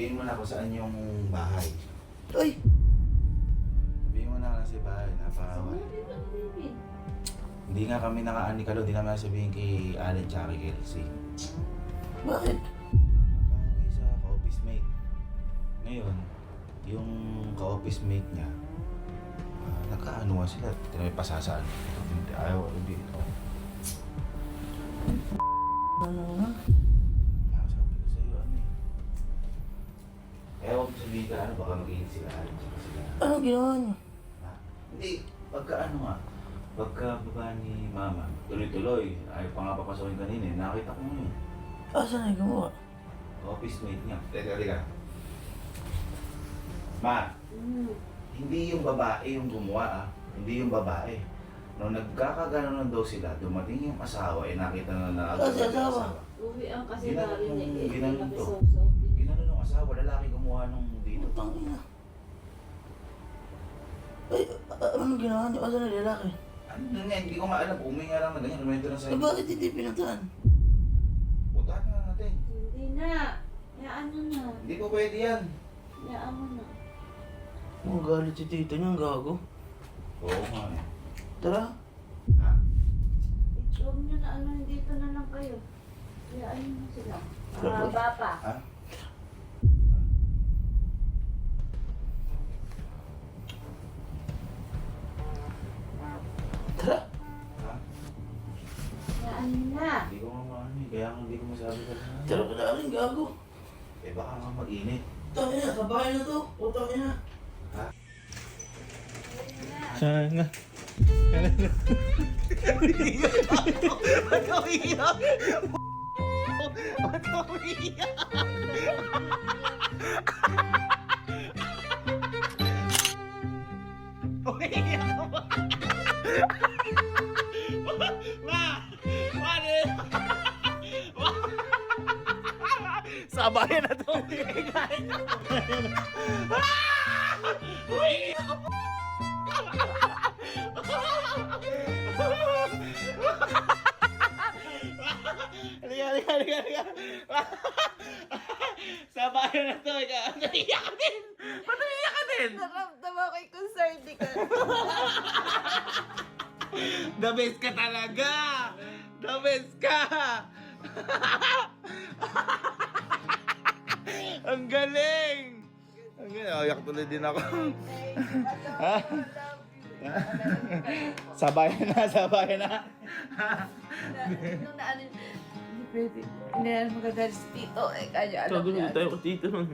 Sabihin mo na kung saan yung bahay. Ay! Sabihin mo na kasi bahay, napahaway. Hindi nga kami nakaanikalo, di naman sabihin kay Allen tsaka kay Kelsey. Bakit? Napahaway sa ka-office mate. Ngayon, yung ka-office mate niya, nagkaanuhan sila, tinawag pasasaan. Hindi, ayaw, hindi. Ano nga? Sabi ko sa'yo, ano eh. Kaya huwag mo sabihin ka, ano, baka mag-iinit sila, Allen tsaka sila. Ano ginawa niyo? Ha? Hindi, pagka ano nga, pagka baba ni Mama, tuloy-tuloy, ayaw pa nga papasokin kanina, nakita ko ngayon. Asan ay gumawa? Office mate niya. Teka. Ma, hindi yung babae yung gumawa Hindi yung babae. Nung nagkakagano'n daw sila, dumating yung asawa, nakita na agad Kasi yung asawa? Uwi ang kasi Ginano narinig eh. ginano to. Nakisawsaw. Ginano nung asawa, lalaki gumawa nung dito. Utang ina. Ay, ano ginawa niyo? Asan ay lalaki? Ano na nga, hindi ko nga alam. Uminga lang na ganyan, lumento na Eh, sa'yo. bakit hindi pinuntahan? Puntahan na natin. Hindi na. Hayaan mo na. Hindi po pwede yan. Hayaan mo na. Ang galit si tito niya, ang gago. Oo nga eh. Tara. Ha? Huwag nyo na ano, dito na lang kayo. Hayaan mo sila. Mahaba pa. Ha? Tara. Ha? Hayaan mo na. Hindi ko nga maano eh. Kaya nga hindi ko masabi ka na. Tara ka na rin, gago. Eh baka nga mag-init. Utang ina, sa bahay na to. Utang ina. Sana. Ba't ka umiiyak? Ba't ka umiiyak? Umiiyak ka ba? Ma! Mani! Sabayan na to. Umiiyak. Umiiyak ka ba? Halika. Sabayan na to. Naiyak ka din. Ba't naiyak ka din? Naramdaman ko yung concerned ka. The best ka talaga! The best ka! Ang galing! Ang galing. Ayak tuloy din ako. Ha? Sabayan na. Nung na ano, hindi pwede. Hindi na magagalit si Tito. Eh, kaya alam Kagulo niya. tayo ko dito nun.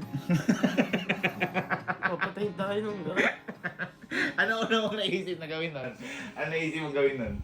Papatayin tayo nung Ano una mong naisip na gawin nun? Ano naisip mong gawin nun?